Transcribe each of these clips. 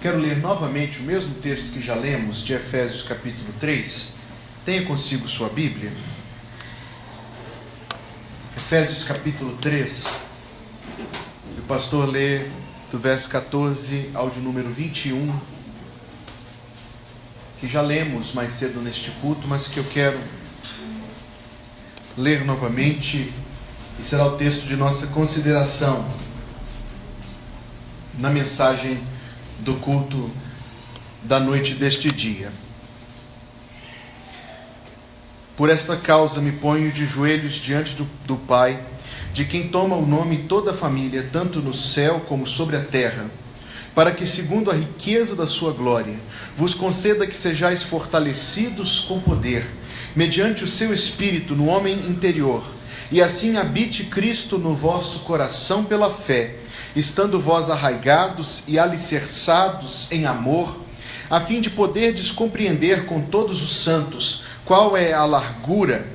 Quero ler novamente o mesmo texto que já lemos, de Efésios capítulo 3. Tenha consigo sua Bíblia. Efésios capítulo 3. O pastor lê do verso 14 ao de número 21, que já lemos mais cedo neste culto, mas que eu quero ler novamente, e será o texto de nossa consideração na mensagem do culto da noite deste dia. Por esta causa me ponho de joelhos diante do Pai, de quem toma o nome toda a família, tanto no céu como sobre a terra, para que, segundo a riqueza da sua glória, vos conceda que sejais fortalecidos com poder, mediante o seu Espírito no homem interior, e assim habite Cristo no vosso coração pela fé, estando vós arraigados e alicerçados em amor, a fim de poderdes compreender com todos os santos qual é a largura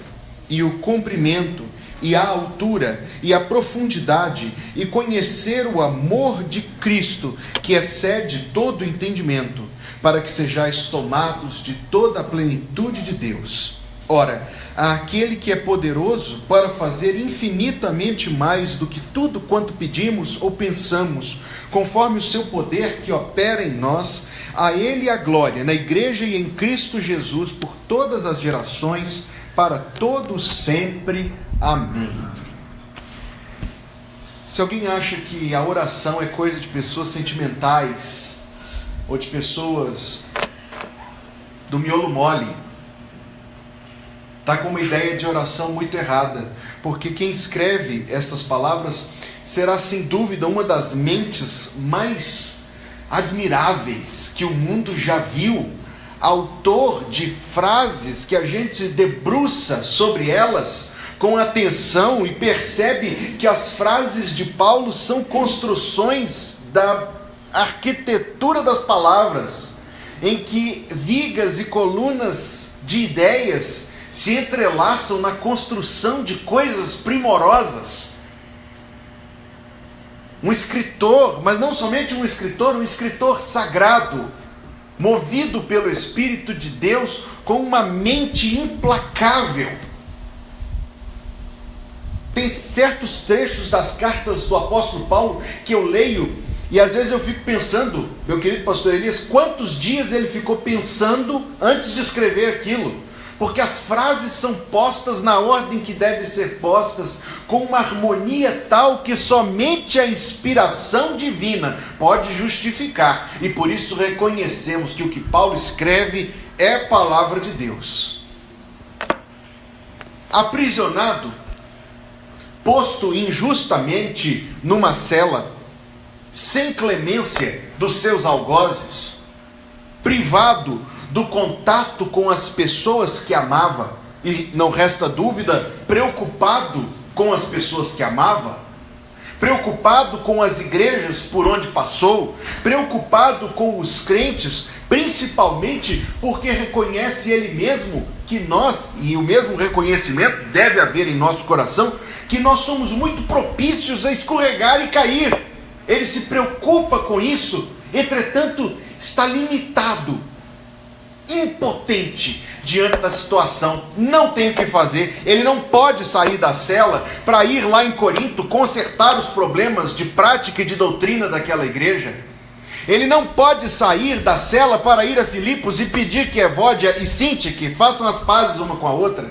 e o comprimento e a altura e a profundidade, e conhecer o amor de Cristo, que excede todo entendimento, para que sejais tomados de toda a plenitude de Deus. Ora, àquele que é poderoso para fazer infinitamente mais do que tudo quanto pedimos ou pensamos, conforme o seu poder que opera em nós, a ele a glória na igreja e em Cristo Jesus por todas as gerações, para todos sempre. Amém. Se alguém acha que a oração é coisa de pessoas sentimentais ou de pessoas do miolo mole, está com uma ideia de oração muito errada, porque quem escreve estas palavras será sem dúvida uma das mentes mais admiráveis que o mundo já viu, autor de frases que a gente debruça sobre elas com atenção e percebe que as frases de Paulo são construções da arquitetura das palavras, em que vigas e colunas de ideias se entrelaçam na construção de coisas primorosas. Um escritor, mas não somente um escritor sagrado, movido pelo Espírito de Deus, com uma mente implacável. Tem certos trechos das cartas do apóstolo Paulo que eu leio e às vezes eu fico pensando, meu querido pastor Elias, quantos dias ele ficou pensando antes de escrever aquilo? Porque as frases são postas na ordem que devem ser postas, com uma harmonia tal que somente a inspiração divina pode justificar. E por isso reconhecemos que o que Paulo escreve é palavra de Deus. Aprisionado, posto injustamente numa cela, sem clemência dos seus algozes, privado do contato com as pessoas que amava, e não resta dúvida, preocupado com as pessoas que amava, preocupado com as igrejas por onde passou, preocupado com os crentes, principalmente porque reconhece ele mesmo que nós, e o mesmo reconhecimento deve haver em nosso coração, que nós somos muito propícios a escorregar e cair. Ele se preocupa com isso, entretanto está limitado, impotente diante da situação, não tem o que fazer. Ele não pode sair da cela para ir lá em Corinto consertar os problemas de prática e de doutrina daquela igreja. Ele não pode sair da cela para ir a Filipos e pedir que Evódia e Sintique façam as pazes uma com a outra.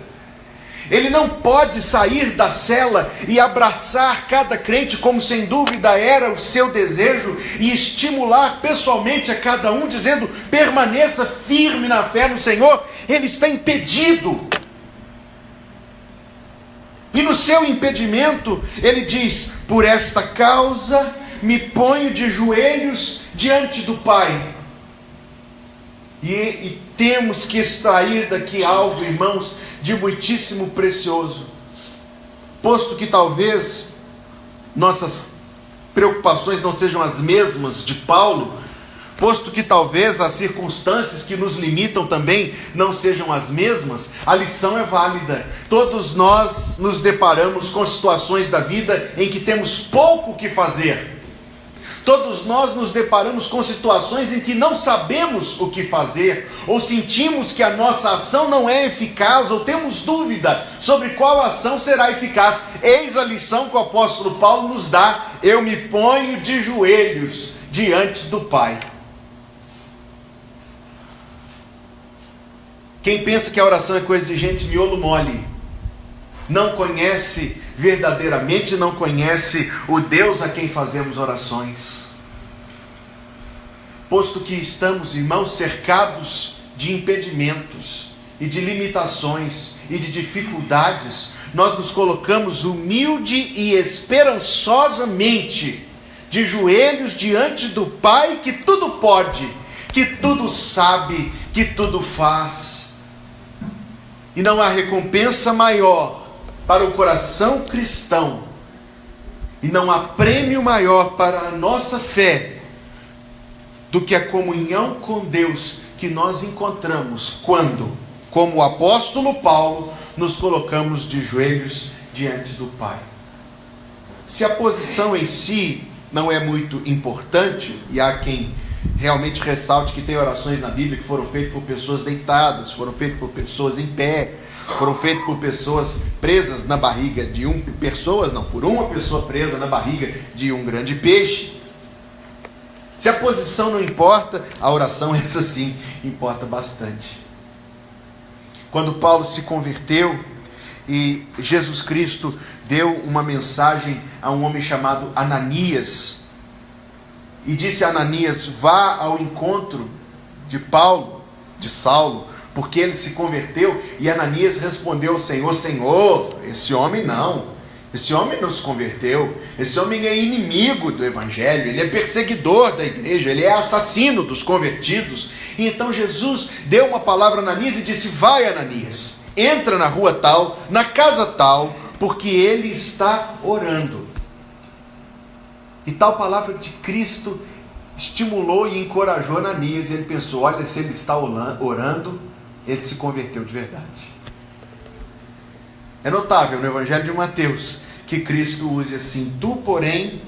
Ele não pode sair da cela e abraçar cada crente, como sem dúvida era o seu desejo, e estimular pessoalmente a cada um, dizendo: permaneça firme na fé no Senhor. Ele está impedido. E no seu impedimento, ele diz: por esta causa me ponho de joelhos diante do Pai. E temos que extrair daqui algo, irmãos, de muitíssimo precioso. Posto que talvez nossas preocupações não sejam as mesmas de Paulo, posto que talvez as circunstâncias que nos limitam também não sejam as mesmas, a lição é válida. Todos nós nos deparamos com situações da vida em que temos pouco o que fazer. Todos nós nos deparamos com situações em que não sabemos o que fazer, ou sentimos que a nossa ação não é eficaz, ou temos dúvida sobre qual ação será eficaz. Eis a lição que o apóstolo Paulo nos dá: eu me ponho de joelhos diante do Pai. Quem pensa que a oração é coisa de gente miolo mole, não conhece verdadeiramente, não conhece o Deus a quem fazemos orações. Posto que estamos, irmãos, cercados de impedimentos e de limitações e de dificuldades, nós nos colocamos humilde e esperançosamente de joelhos diante do Pai que tudo pode, que tudo sabe, que tudo faz. E não há recompensa maior para o coração cristão, e não há prêmio maior para a nossa fé, do que a comunhão com Deus que nós encontramos quando, como o apóstolo Paulo, nos colocamos de joelhos diante do Pai. Se a posição em si não é muito importante, e há quem realmente ressalte que tem orações na Bíblia que foram feitas por pessoas deitadas, foram feitas por pessoas em pé, foram feitas por pessoas presas na barriga de por uma pessoa presa na barriga de um grande peixe. Se a posição não importa, a oração, essa sim, importa bastante. Quando Paulo se converteu e Jesus Cristo deu uma mensagem a um homem chamado Ananias, e disse a Ananias: vá ao encontro de Paulo, de Saulo, porque ele se converteu. E Ananias respondeu ao Senhor: Senhor, esse homem não se converteu, esse homem é inimigo do Evangelho, ele é perseguidor da igreja, ele é assassino dos convertidos. E então Jesus deu uma palavra a Ananias e disse: vai, Ananias, entra na rua tal, na casa tal, porque ele está orando. E tal palavra de Cristo estimulou e encorajou Ananias, e ele pensou: olha, se ele está orando, ele se converteu de verdade. É notável no Evangelho de Mateus que Cristo use assim: tu, porém,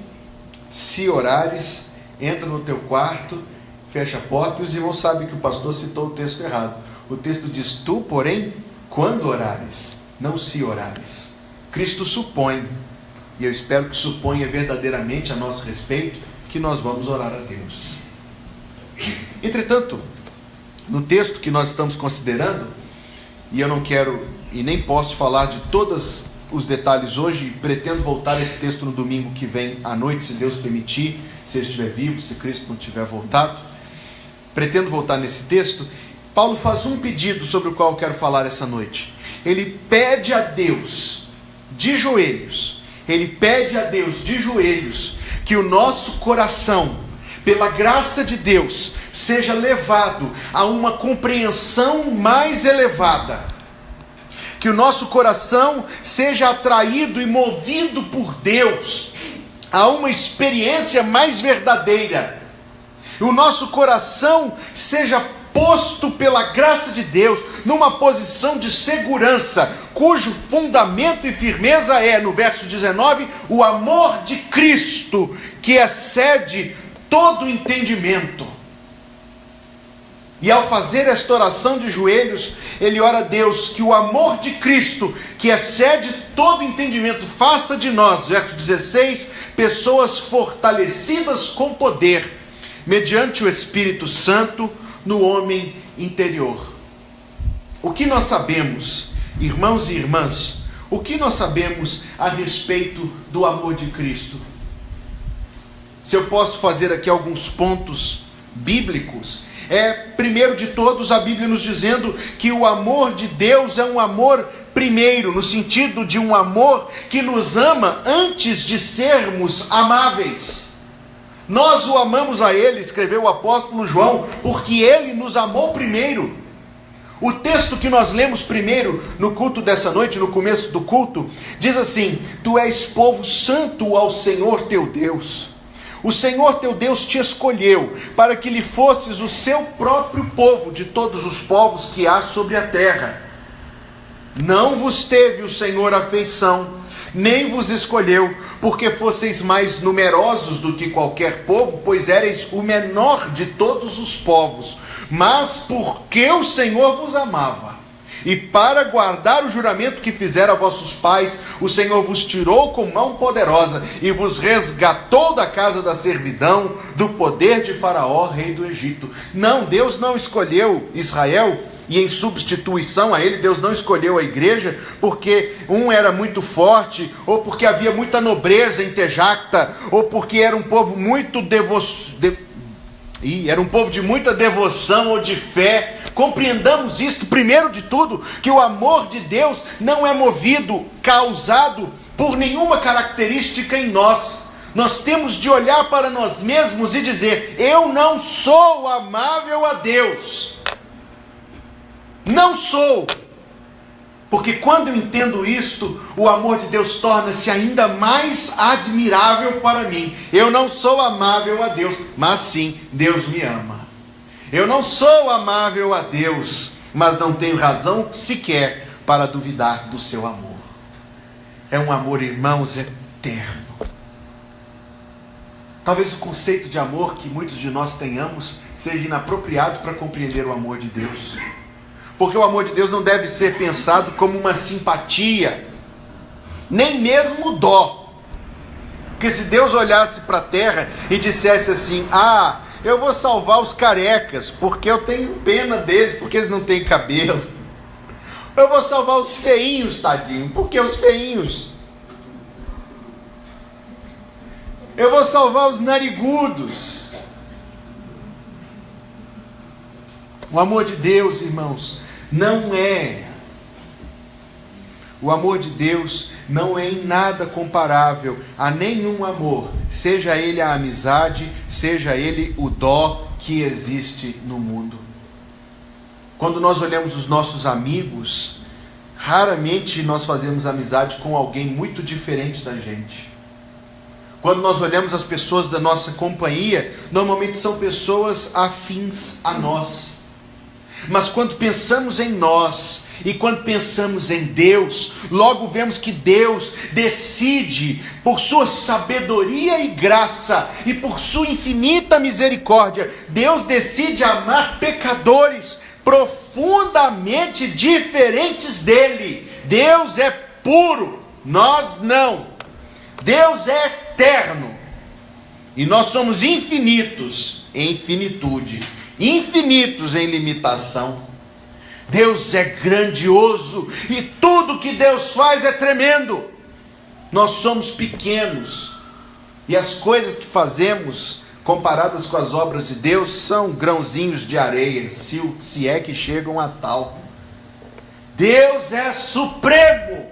se orares, entra no teu quarto, fecha a porta. E os irmãos sabem que o pastor citou o texto errado. O texto diz: tu, porém, quando orares, não se orares. Cristo supõe, e eu espero que suponha verdadeiramente a nosso respeito, que nós vamos orar a Deus. Entretanto, no texto que nós estamos considerando, e eu não quero e nem posso falar de todos os detalhes hoje, pretendo voltar a esse texto no domingo que vem à noite, se Deus permitir, se eu estiver vivo, se Cristo não tiver voltado. Pretendo voltar nesse texto. Paulo faz um pedido sobre o qual eu quero falar essa noite. Ele pede a Deus, de joelhos, que o nosso coração, pela graça de Deus, seja levado a uma compreensão mais elevada, que o nosso coração seja atraído e movido por Deus a uma experiência mais verdadeira, o nosso coração seja posto pela graça de Deus numa posição de segurança, cujo fundamento e firmeza é, no verso 19, o amor de Cristo, que excede todo entendimento. E ao fazer esta oração de joelhos, ele ora a Deus que o amor de Cristo, que excede todo entendimento, faça de nós, verso 16, pessoas fortalecidas com poder, mediante o Espírito Santo, no homem interior. O que nós sabemos, irmãos e irmãs, o que nós sabemos a respeito do amor de Cristo? Se eu posso fazer aqui alguns pontos bíblicos, primeiro de todos, a Bíblia nos dizendo que o amor de Deus é um amor primeiro, no sentido de um amor que nos ama antes de sermos amáveis. Nós o amamos a Ele, escreveu o apóstolo João, porque Ele nos amou primeiro. O texto que nós lemos primeiro no culto dessa noite, no começo do culto, diz assim: tu és povo santo ao Senhor teu Deus. O Senhor teu Deus te escolheu para que lhe fosses o seu próprio povo de todos os povos que há sobre a terra. Não vos teve o Senhor afeição, nem vos escolheu, porque fosseis mais numerosos do que qualquer povo, pois éreis o menor de todos os povos, mas porque o Senhor vos amava, e para guardar o juramento que fizera a vossos pais, o Senhor vos tirou com mão poderosa e vos resgatou da casa da servidão, do poder de Faraó, rei do Egito. Não, Deus não escolheu Israel, e em substituição a ele, Deus não escolheu a igreja, porque um era muito forte, ou porque havia muita nobreza em Tejacta, ou porque era um povo muito era um povo de muita devoção ou de fé. Compreendamos isto, primeiro de tudo, que o amor de Deus não é movido, causado por nenhuma característica em nós. Nós temos de olhar para nós mesmos e dizer: eu não sou amável a Deus. Não sou. Porque quando eu entendo isto, o amor de Deus torna-se ainda mais admirável para mim. Eu não sou amável a Deus, mas sim, Deus me ama. Eu não sou amável a Deus, mas não tenho razão sequer para duvidar do seu amor. É um amor, irmãos, eterno. Talvez o conceito de amor que muitos de nós tenhamos seja inapropriado para compreender o amor de Deus. Porque o amor de Deus não deve ser pensado como uma simpatia, nem mesmo dó. Porque se Deus olhasse para a terra e dissesse assim: ah, eu vou salvar os carecas, porque eu tenho pena deles, porque eles não têm cabelo. Eu vou salvar os feinhos, tadinho, porque os feinhos. Eu vou salvar os narigudos. O amor de Deus, irmãos, não é. O amor de Deus não é em nada comparável a nenhum amor, seja ele a amizade, seja ele o dó que existe no mundo. Quando nós olhamos os nossos amigos, raramente nós fazemos amizade com alguém muito diferente da gente. Quando nós olhamos as pessoas da nossa companhia, normalmente são pessoas afins a nós. Mas quando pensamos em nós e quando pensamos em Deus, logo vemos que Deus decide, por sua sabedoria e graça e por sua infinita misericórdia, Deus decide amar pecadores profundamente diferentes dele. Deus é puro, nós não. Deus é eterno e nós somos infinitos em finitude, infinitos em limitação. Deus é grandioso e tudo que Deus faz é tremendo. Nós somos pequenos e as coisas que fazemos comparadas com as obras de Deus são grãozinhos de areia, se é que chegam a tal. Deus é supremo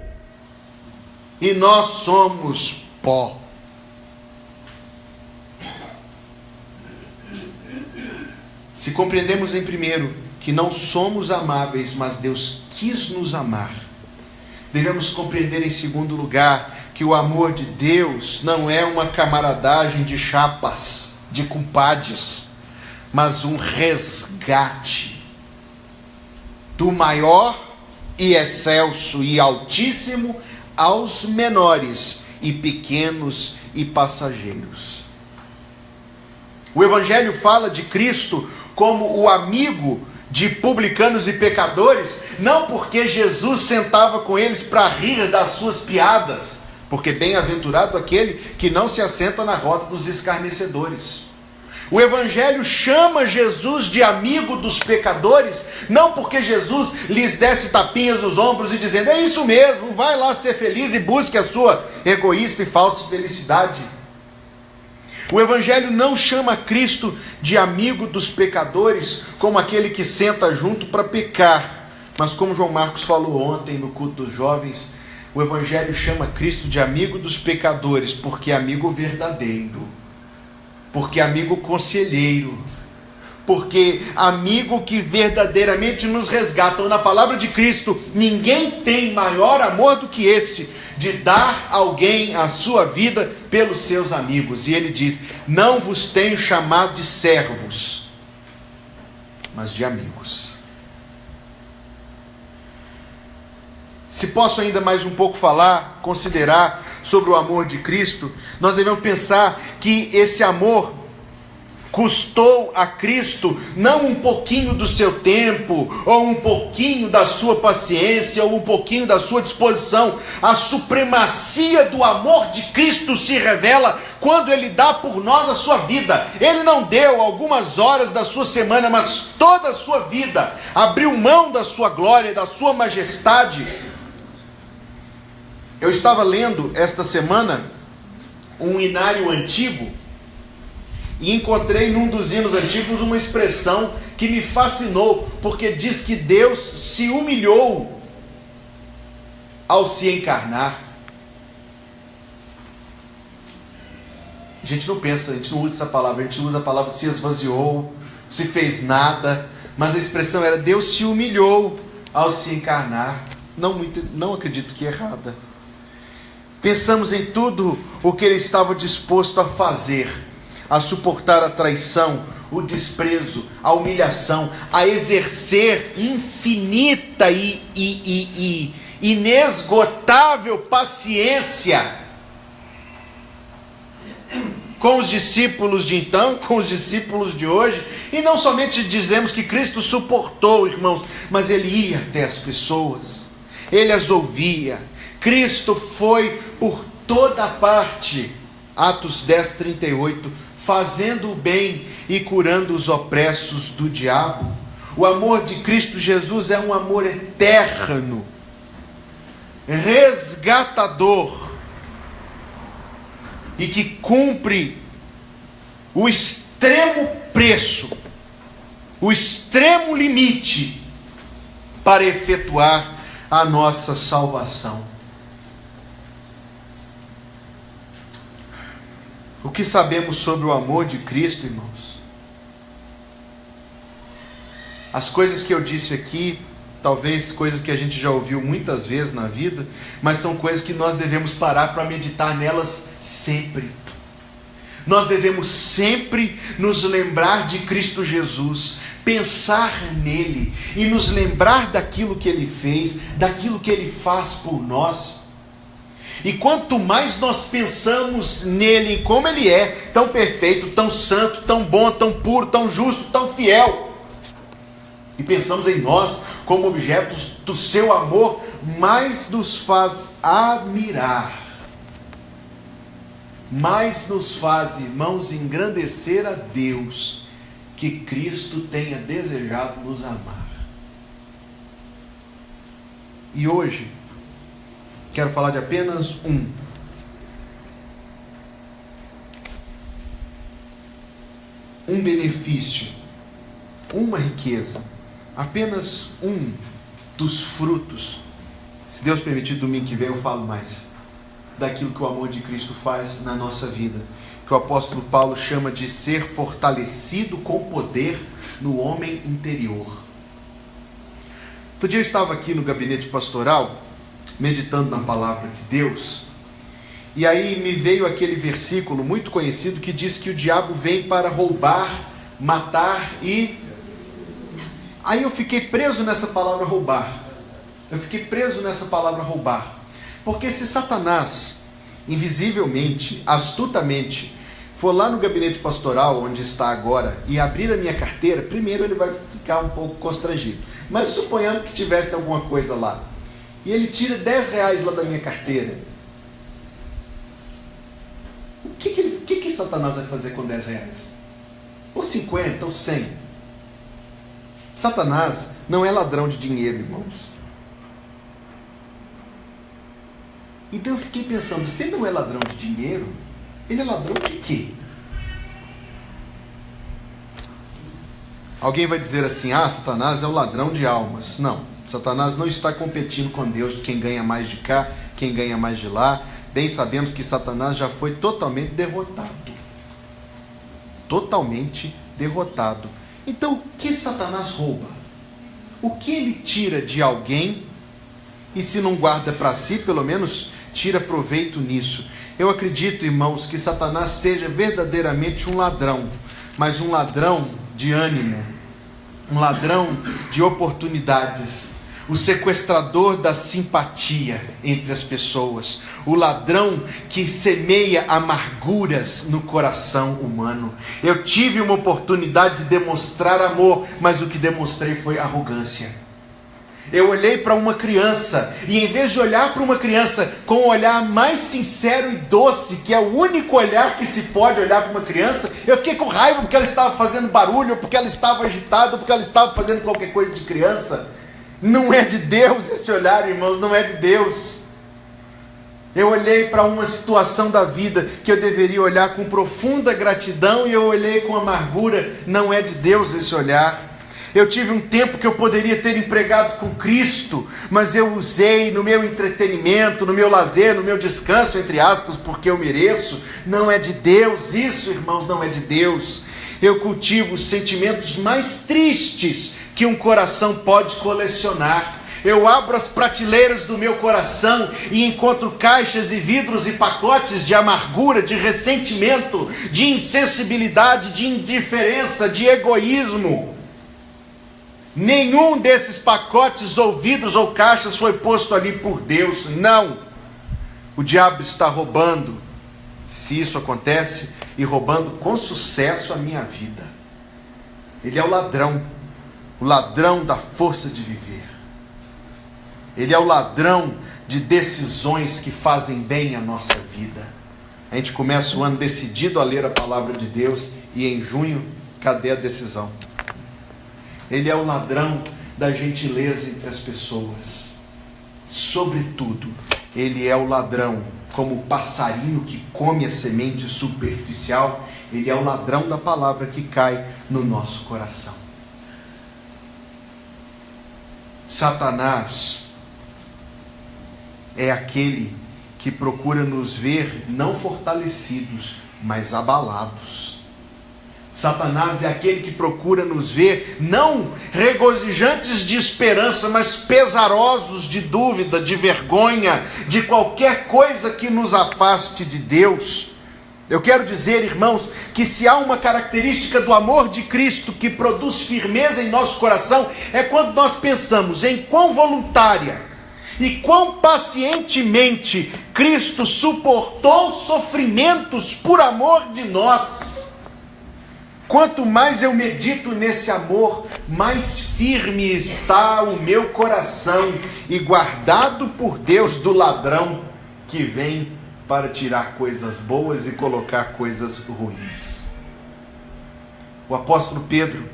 e nós somos pó. Se compreendemos em primeiro que não somos amáveis, mas Deus quis nos amar, devemos compreender em segundo lugar que o amor de Deus não é uma camaradagem de chapas, de compadres, mas um resgate do maior e excelso e altíssimo aos menores e pequenos e passageiros. O Evangelho fala de Cristo como o amigo de publicanos e pecadores, não porque Jesus sentava com eles para rir das suas piadas, porque bem-aventurado aquele que não se assenta na roda dos escarnecedores. O Evangelho chama Jesus de amigo dos pecadores, não porque Jesus lhes desse tapinhas nos ombros e dizendo: é isso mesmo, vai lá ser feliz e busque a sua egoísta e falsa felicidade. O Evangelho não chama Cristo de amigo dos pecadores como aquele que senta junto para pecar, mas como João Marcos falou ontem no culto dos jovens, o Evangelho chama Cristo de amigo dos pecadores, porque é amigo verdadeiro, porque é amigo conselheiro, porque amigo que verdadeiramente nos resgata. Na palavra de Cristo, ninguém tem maior amor do que este, de dar alguém a sua vida pelos seus amigos. E ele diz: não vos tenho chamado de servos, mas de amigos. se posso ainda mais um pouco considerar sobre o amor de Cristo, nós devemos pensar que esse amor custou a Cristo não um pouquinho do seu tempo, ou um pouquinho da sua paciência, ou um pouquinho da sua disposição. A supremacia do amor de Cristo se revela quando Ele dá por nós a sua vida. Ele não deu algumas horas da sua semana, mas toda a sua vida, abriu mão da sua glória, da sua majestade. Eu estava lendo esta semana um hinário antigo, e encontrei num dos hinos antigos uma expressão que me fascinou, porque diz que Deus se humilhou ao se encarnar. A gente não pensa, a gente não usa essa palavra, a gente usa a palavra se esvaziou, se fez nada, mas a expressão era Deus se humilhou ao se encarnar. Não acredito que é errada. Pensamos em tudo o que Ele estava disposto a fazer, a suportar a traição, o desprezo, a humilhação, a exercer infinita e inesgotável paciência com os discípulos de então, com os discípulos de hoje. E não somente dizemos que Cristo suportou, irmãos, mas Ele ia até as pessoas, Ele as ouvia. Cristo foi por toda parte, Atos 10:38, fazendo o bem e curando os opressos do diabo. O amor de Cristo Jesus é um amor eterno, resgatador, e que cumpre o extremo preço, o extremo limite para efetuar a nossa salvação. O que sabemos sobre o amor de Cristo, irmãos? As coisas que eu disse aqui, talvez coisas que a gente já ouviu muitas vezes na vida, mas são coisas que nós devemos parar para meditar nelas sempre. Nós devemos sempre nos lembrar de Cristo Jesus, pensar nele e nos lembrar daquilo que Ele fez, daquilo que Ele faz por nós. E quanto mais nós pensamos nele, em como Ele é, tão perfeito, tão santo, tão bom, tão puro, tão justo, tão fiel, e pensamos em nós como objetos do seu amor, mais nos faz admirar, mais nos faz, irmãos, engrandecer a Deus, que Cristo tenha desejado nos amar. E hoje quero falar de apenas um benefício, uma riqueza, apenas um dos frutos. Se Deus permitir, domingo que vem eu falo mais daquilo que o amor de Cristo faz na nossa vida, que o apóstolo Paulo chama de ser fortalecido com poder no homem interior. Outro dia eu estava aqui no gabinete pastoral, meditando na palavra de Deus, e aí me veio aquele versículo muito conhecido que diz que o diabo vem para roubar, matar e... Aí eu fiquei preso nessa palavra roubar. Porque se Satanás, invisivelmente, astutamente, for lá no gabinete pastoral, onde está agora, e abrir a minha carteira, primeiro ele vai ficar um pouco constrangido. Mas suponhando que tivesse alguma coisa lá, e ele tira R$10 lá da minha carteira, o que Satanás vai fazer com R$10? Ou 50, ou 100? Satanás não é ladrão de dinheiro, irmãos. Então eu fiquei pensando, se ele não é ladrão de dinheiro, ele é ladrão de quê? Alguém vai dizer assim, Satanás é o ladrão de almas. Não, Satanás não está competindo com Deus de quem ganha mais de cá, quem ganha mais de lá. Bem sabemos que Satanás já foi totalmente derrotado. Totalmente derrotado. Então o que Satanás rouba? O que ele tira de alguém? E se não guarda para si, pelo menos tira proveito nisso. Eu acredito, irmãos, que Satanás seja verdadeiramente um ladrão, mas um ladrão de ânimo, um ladrão de oportunidades, o sequestrador da simpatia entre as pessoas, o ladrão que semeia amarguras no coração humano. Eu tive uma oportunidade de demonstrar amor, mas o que demonstrei foi arrogância. Eu olhei para uma criança, e em vez de olhar para uma criança com o olhar mais sincero e doce, que é o único olhar que se pode olhar para uma criança, eu fiquei com raiva porque ela estava fazendo barulho, ou porque ela estava agitada, ou porque ela estava fazendo qualquer coisa de criança. Não é de Deus esse olhar, irmãos, não é de Deus. Eu olhei para uma situação da vida que eu deveria olhar com profunda gratidão, e eu olhei com amargura. Não é de Deus esse olhar. Eu tive um tempo que eu poderia ter empregado com Cristo, mas eu usei no meu entretenimento, no meu lazer, no meu descanso, entre aspas, porque eu mereço. Não é de Deus isso, irmãos, não é de Deus. Eu cultivo os sentimentos mais tristes que um coração pode colecionar. Eu abro as prateleiras do meu coração e encontro caixas e vidros e pacotes de amargura, de ressentimento, de insensibilidade, de indiferença, de egoísmo. Nenhum desses pacotes ou vidros ou caixas foi posto ali por Deus, não. O diabo está roubando, se isso acontece, e roubando com sucesso a minha vida. Ele é o ladrão da força de viver. Ele é o ladrão de decisões que fazem bem à nossa vida. A gente começa o ano decidido a ler a palavra de Deus, e em junho, cadê a decisão? Ele é o ladrão da gentileza entre as pessoas. Sobretudo, ele é o ladrão, como o passarinho que come a semente superficial, ele é o ladrão da palavra que cai no nosso coração. Satanás é aquele que procura nos ver não fortalecidos, mas abalados. Satanás é aquele que procura nos ver não regozijantes de esperança, mas pesarosos de dúvida, de vergonha, de qualquer coisa que nos afaste de Deus. Eu quero dizer, irmãos, que se há uma característica do amor de Cristo que produz firmeza em nosso coração, é quando nós pensamos em quão voluntária e quão pacientemente Cristo suportou sofrimentos por amor de nós. Quanto mais eu medito nesse amor, mais firme está o meu coração e guardado por Deus do ladrão que vem para tirar coisas boas e colocar coisas ruins. O apóstolo Pedro,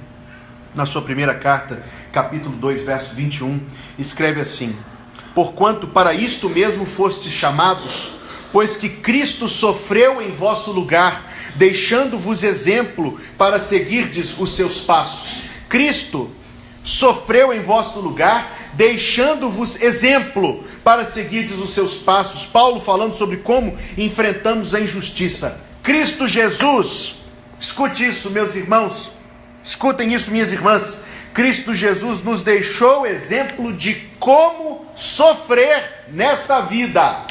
na sua primeira carta, capítulo 2, verso 21, escreve assim: porquanto para isto mesmo fostes chamados, pois que Cristo sofreu em vosso lugar, deixando-vos exemplo para seguirdes os seus passos. Cristo sofreu em vosso lugar, deixando-vos exemplo para seguirdes os seus passos. Paulo falando sobre como enfrentamos a injustiça. Cristo Jesus, escute isso, meus irmãos, escutem isso, minhas irmãs. Cristo Jesus nos deixou exemplo de como sofrer nesta vida.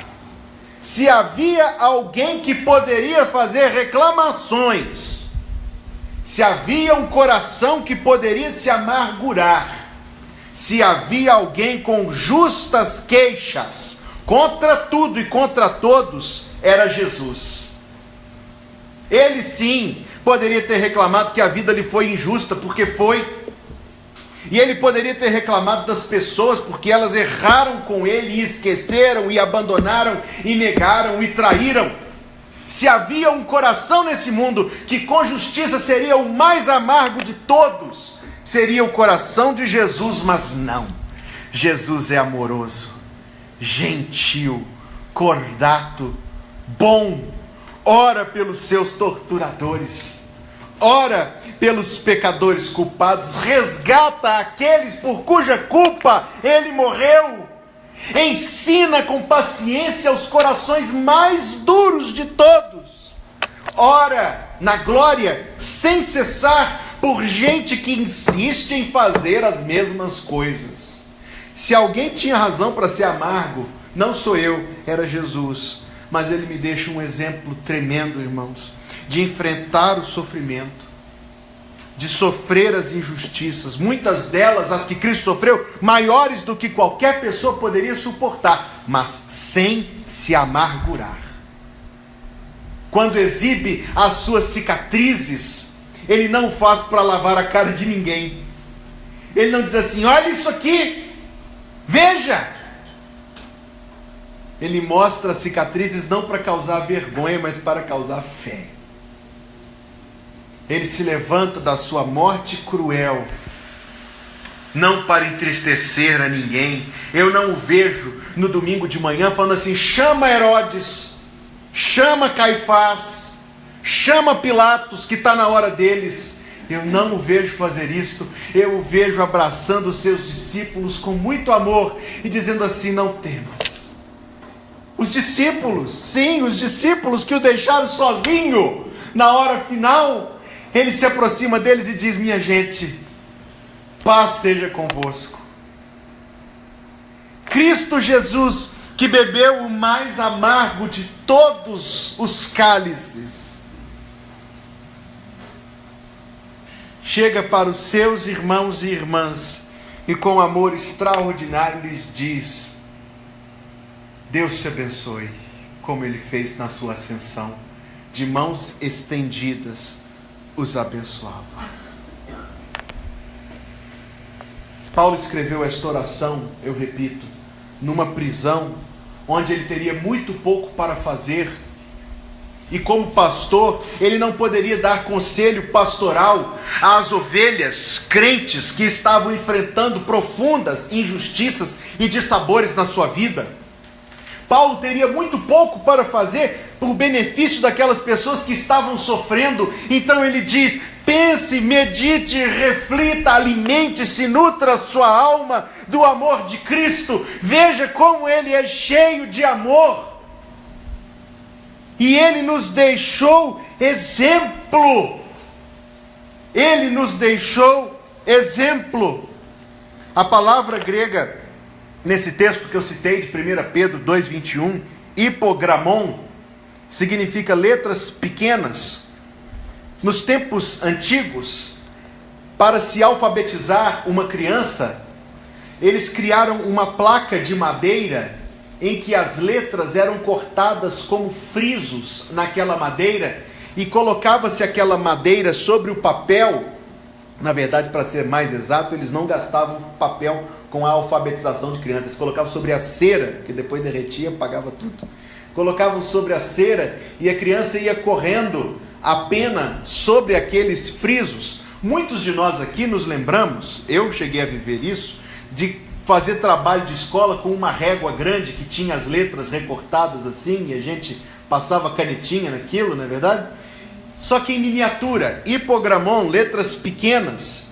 Se havia alguém que poderia fazer reclamações, se havia um coração que poderia se amargurar, se havia alguém com justas queixas contra tudo e contra todos, era Jesus. Ele sim poderia ter reclamado que a vida lhe foi injusta, porque foi. E ele poderia ter reclamado das pessoas porque elas erraram com ele e esqueceram e abandonaram e negaram e traíram. Se havia um coração nesse mundo que com justiça seria o mais amargo de todos, seria o coração de Jesus, mas não. Jesus é amoroso, gentil, cordato, bom, ora pelos seus torturadores, ora pelos pecadores culpados, resgata aqueles por cuja culpa ele morreu, ensina com paciência os corações mais duros de todos, ora na glória sem cessar por gente que insiste em fazer as mesmas coisas. Se alguém tinha razão para ser amargo, não sou eu, era Jesus, mas ele me deixa um exemplo tremendo, irmãos, de enfrentar o sofrimento. de sofrer as injustiças, muitas delas, as que Cristo sofreu, maiores do que qualquer pessoa poderia suportar, mas sem se amargurar. Quando exibe as suas cicatrizes, ele não faz para lavar a cara de ninguém. Ele não diz assim: olha isso aqui, veja. Ele mostra as cicatrizes não para causar vergonha, mas para causar fé. Ele se levanta da sua morte cruel, não para entristecer a ninguém. Eu não o vejo no domingo de manhã falando assim: chama Herodes, chama Caifás, chama Pilatos, que está na hora deles. Eu não o vejo fazer isto. Eu o vejo abraçando os seus discípulos com muito amor e dizendo assim: não temas. Os discípulos, sim, os discípulos que o deixaram sozinho na hora final, ele se aproxima deles e diz: minha gente, paz seja convosco. Cristo Jesus, que bebeu o mais amargo de todos os cálices, chega para os seus irmãos e irmãs e com amor extraordinário lhes diz: Deus te abençoe, como Ele fez na sua ascensão, de mãos estendidas os abençoava. Paulo escreveu esta oração, eu repito, numa prisão, onde ele teria muito pouco para fazer, e como pastor, ele não poderia dar conselho pastoral às ovelhas crentes que estavam enfrentando profundas injustiças e dissabores na sua vida. Paulo teria muito pouco para fazer por benefício daquelas pessoas que estavam sofrendo. Então ele diz: pense, medite, reflita, alimente-se, nutra sua alma do amor de Cristo. Veja como Ele é cheio de amor. E Ele nos deixou exemplo. Ele nos deixou exemplo. A palavra grega nesse texto que eu citei de 1 Pedro 2,21, hipogramon, significa letras pequenas. Nos tempos antigos, para se alfabetizar uma criança, eles criaram uma placa de madeira em que as letras eram cortadas como frisos naquela madeira e colocava-se aquela madeira sobre o papel. Na verdade, para ser mais exato, eles não gastavam papel com a alfabetização de crianças, eles colocavam sobre a cera, que depois derretia, apagava tudo. Colocavam sobre a cera e a criança ia correndo a pena sobre aqueles frisos. Muitos de nós aqui nos lembramos, eu cheguei a viver isso, de fazer trabalho de escola com uma régua grande que tinha as letras recortadas assim, e a gente passava canetinha naquilo, não é verdade? Só que em miniatura, hipogramon, letras pequenas.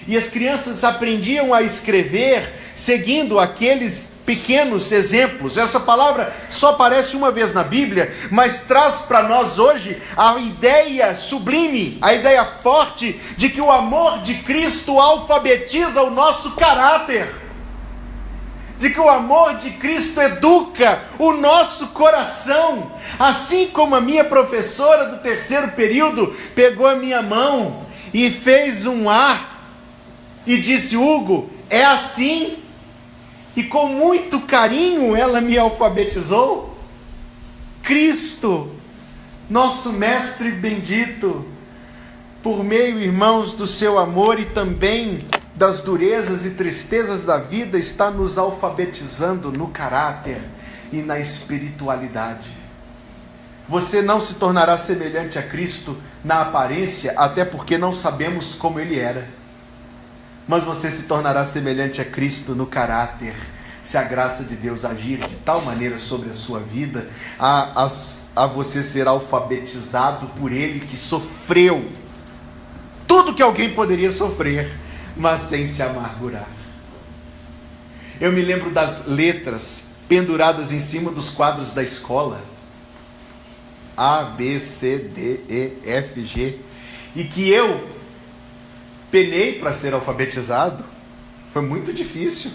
E as crianças aprendiam a escrever seguindo aqueles pequenos exemplos. Essa palavra só aparece uma vez na Bíblia, mas traz para nós hoje a ideia sublime, a ideia forte de que o amor de Cristo alfabetiza o nosso caráter, de que o amor de Cristo educa o nosso coração. Assim como a minha professora do 3º período pegou a minha mão e fez um A e disse: Hugo, é assim. E com muito carinho ela me alfabetizou. Cristo, nosso mestre bendito, por meio, irmãos, do seu amor e também das durezas e tristezas da vida, está nos alfabetizando no caráter e na espiritualidade. Você não se tornará semelhante a Cristo na aparência, até porque não sabemos como Ele era. Mas você se tornará semelhante a Cristo no caráter, se a graça de Deus agir de tal maneira sobre a sua vida, a você ser alfabetizado por Ele, que sofreu tudo que alguém poderia sofrer, mas sem se amargurar. Eu me lembro das letras penduradas em cima dos quadros da escola, A, B, C, D, E, F, G, e que eu penei para ser alfabetizado, foi muito difícil,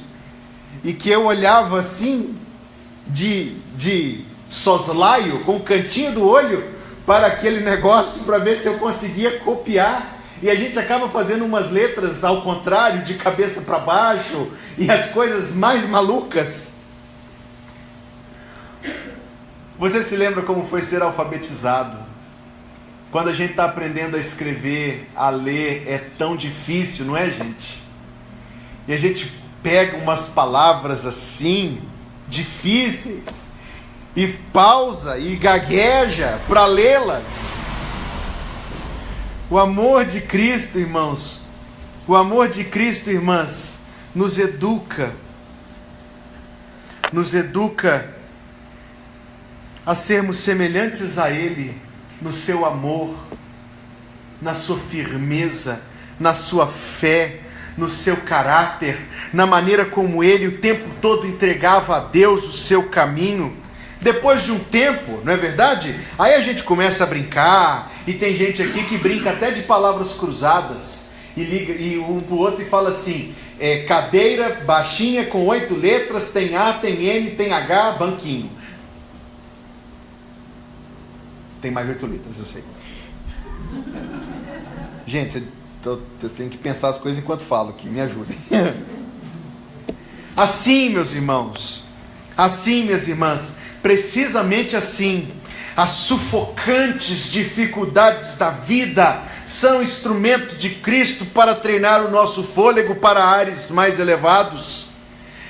e que eu olhava assim, de soslaio, com o cantinho do olho, para aquele negócio, para ver se eu conseguia copiar, e a gente acaba fazendo umas letras ao contrário, de cabeça para baixo, e as coisas mais malucas. Você se lembra como foi ser alfabetizado? Quando a gente está aprendendo a escrever, a ler, é tão difícil, não é, gente? E a gente pega umas palavras assim, difíceis, e pausa e gagueja para lê-las. O amor de Cristo, irmãos, o amor de Cristo, irmãs, nos educa a sermos semelhantes a Ele no seu amor, na sua firmeza, na sua fé, no seu caráter, na maneira como Ele o tempo todo entregava a Deus o seu caminho. Depois de um tempo, não é verdade? Aí a gente começa a brincar, e tem gente aqui que brinca até de palavras cruzadas, e liga e um pro outro e fala assim, cadeira baixinha com 8 letras, tem A, tem N, tem H, banquinho. Tem mais 8 letras, eu sei. Gente, eu tenho que pensar as coisas enquanto falo aqui, me ajudem. Assim, meus irmãos, assim, minhas irmãs, precisamente assim, as sufocantes dificuldades da vida são instrumento de Cristo para treinar o nosso fôlego para ares mais elevados.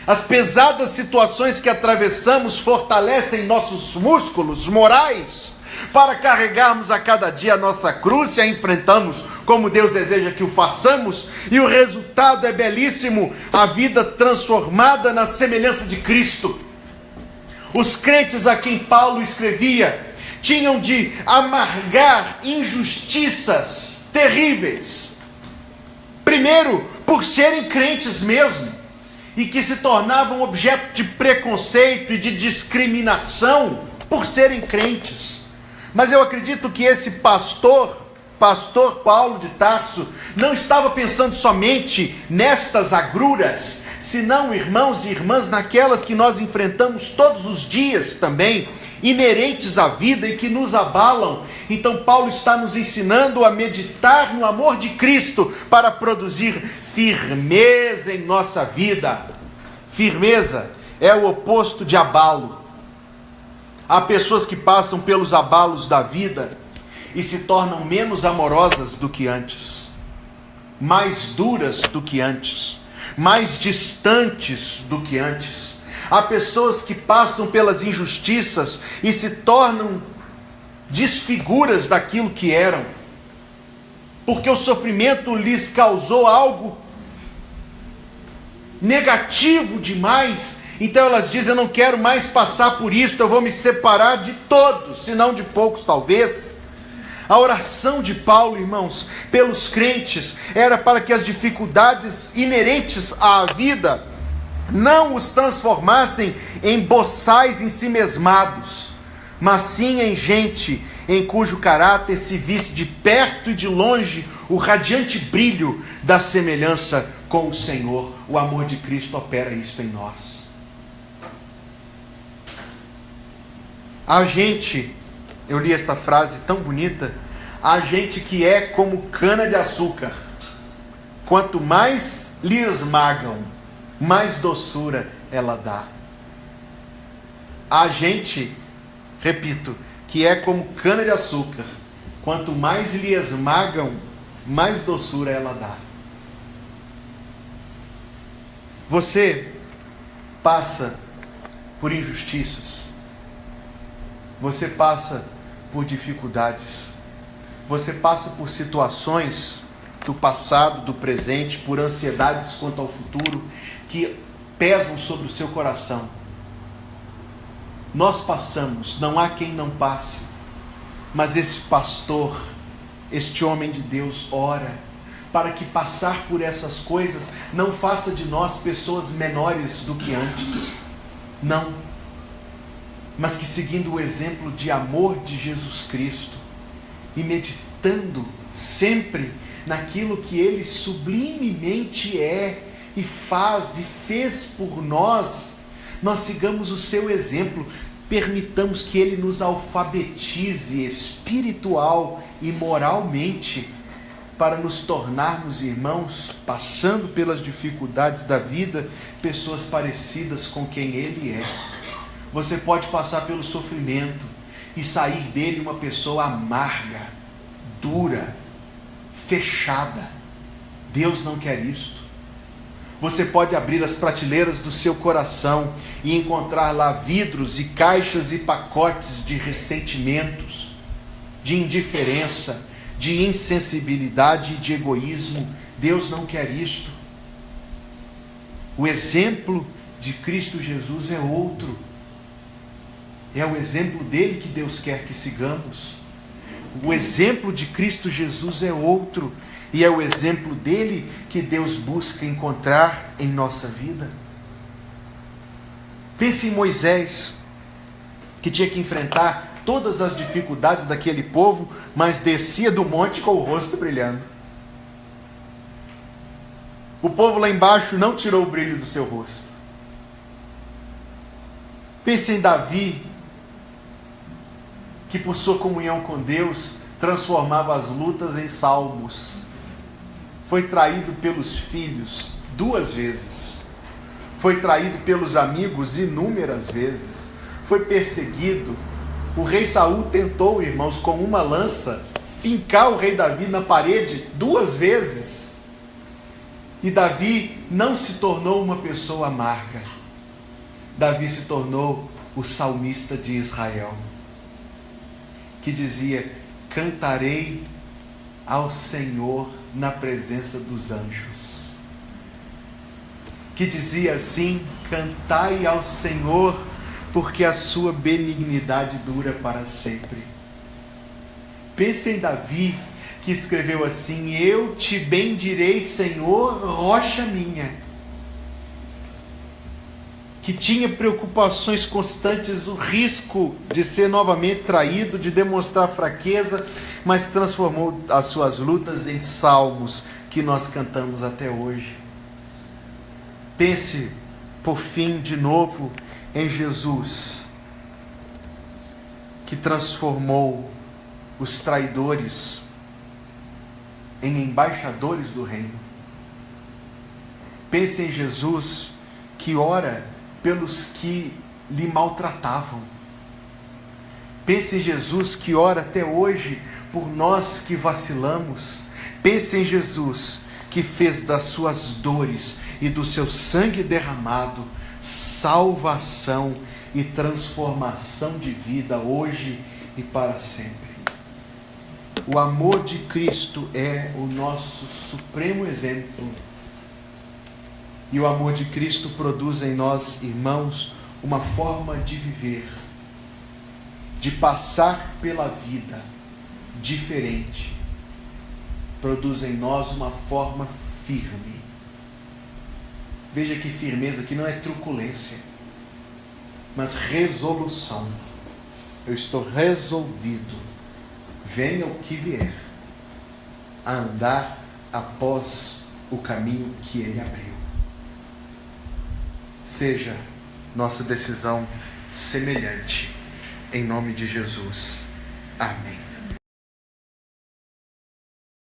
As pesadas situações que atravessamos fortalecem nossos músculos morais para carregarmos a cada dia a nossa cruz e a enfrentamos como Deus deseja que o façamos, e o resultado é belíssimo, a vida transformada na semelhança de Cristo. Os crentes a quem Paulo escrevia tinham de amargar injustiças terríveis, primeiro por serem crentes mesmo, e que se tornavam objeto de preconceito e de discriminação por serem crentes. Mas eu acredito que esse pastor Paulo de Tarso, não estava pensando somente nestas agruras, senão, irmãos e irmãs, naquelas que nós enfrentamos todos os dias também, inerentes à vida e que nos abalam. Então Paulo está nos ensinando a meditar no amor de Cristo para produzir firmeza em nossa vida. Firmeza é o oposto de abalo. Há pessoas que passam pelos abalos da vida e se tornam menos amorosas do que antes, mais duras do que antes, mais distantes do que antes. Há pessoas que passam pelas injustiças e se tornam desfiguras daquilo que eram, porque o sofrimento lhes causou algo negativo demais. Então elas dizem, eu não quero mais passar por isso, eu vou me separar de todos, se não de poucos talvez. A oração de Paulo, irmãos, pelos crentes, era para que as dificuldades inerentes à vida não os transformassem em boçais ensimesmados, mas sim em gente em cujo caráter se visse de perto e de longe o radiante brilho da semelhança com o Senhor. O amor de Cristo opera isto em nós. A gente, eu li essa frase tão bonita, a gente que é como cana de açúcar, quanto mais lhe esmagam, mais doçura ela dá. A gente, repito, que é como cana de açúcar, quanto mais lhe esmagam, mais doçura ela dá. Você passa por injustiças, você passa por dificuldades, você passa por situações do passado, do presente, por ansiedades quanto ao futuro, que pesam sobre o seu coração. Nós passamos, não há quem não passe, mas esse pastor, este homem de Deus, ora para que passar por essas coisas não faça de nós pessoas menores do que antes, não, mas que seguindo o exemplo de amor de Jesus Cristo e meditando sempre naquilo que Ele sublimemente é e faz e fez por nós, nós sigamos o seu exemplo, permitamos que Ele nos alfabetize espiritual e moralmente, para nos tornarmos, irmãos, passando pelas dificuldades da vida, pessoas parecidas com quem Ele é. Você pode passar pelo sofrimento e sair dele uma pessoa amarga, dura, fechada. Deus não quer isto. Você pode abrir as prateleiras do seu coração e encontrar lá vidros e caixas e pacotes de ressentimentos, de indiferença, de insensibilidade e de egoísmo. Deus não quer isto. O exemplo de Cristo Jesus é outro. É o exemplo dele que Deus quer que sigamos. O exemplo de Cristo Jesus é outro. E é o exemplo dele que Deus busca encontrar em nossa vida. Pense em Moisés, que tinha que enfrentar todas as dificuldades daquele povo, mas descia do monte com o rosto brilhando. O povo lá embaixo não tirou o brilho do seu rosto. Pense em Davi, que por sua comunhão com Deus transformava as lutas em salmos. Foi traído pelos filhos 2 vezes. Foi traído pelos amigos inúmeras vezes. Foi perseguido. O rei Saul tentou, irmãos, com uma lança, fincar o rei Davi na parede 2 vezes. E Davi não se tornou uma pessoa amarga. Davi se tornou o salmista de Israel, que dizia: cantarei ao Senhor na presença dos anjos. Que dizia assim: cantai ao Senhor, porque a sua benignidade dura para sempre. Pense em Davi, que escreveu assim: eu te bendirei, Senhor, rocha minha. Que tinha preocupações constantes, o risco de ser novamente traído, de demonstrar fraqueza, mas transformou as suas lutas em salmos que nós cantamos até hoje. Pense, por fim, de novo, em Jesus, que transformou os traidores em embaixadores do reino. Pense em Jesus, que ora pelos que lhe maltratavam. Pense em Jesus, que ora até hoje por nós que vacilamos. Pense em Jesus, que fez das suas dores e do seu sangue derramado salvação e transformação de vida hoje e para sempre. O amor de Cristo é o nosso supremo exemplo. E o amor de Cristo produz em nós, irmãos, uma forma de viver, de passar pela vida diferente. Produz em nós uma forma firme. Veja que firmeza, que não é truculência, mas resolução. Eu estou resolvido, venha o que vier, a andar após o caminho que Ele abriu. Seja nossa decisão semelhante, em nome de Jesus. Amém.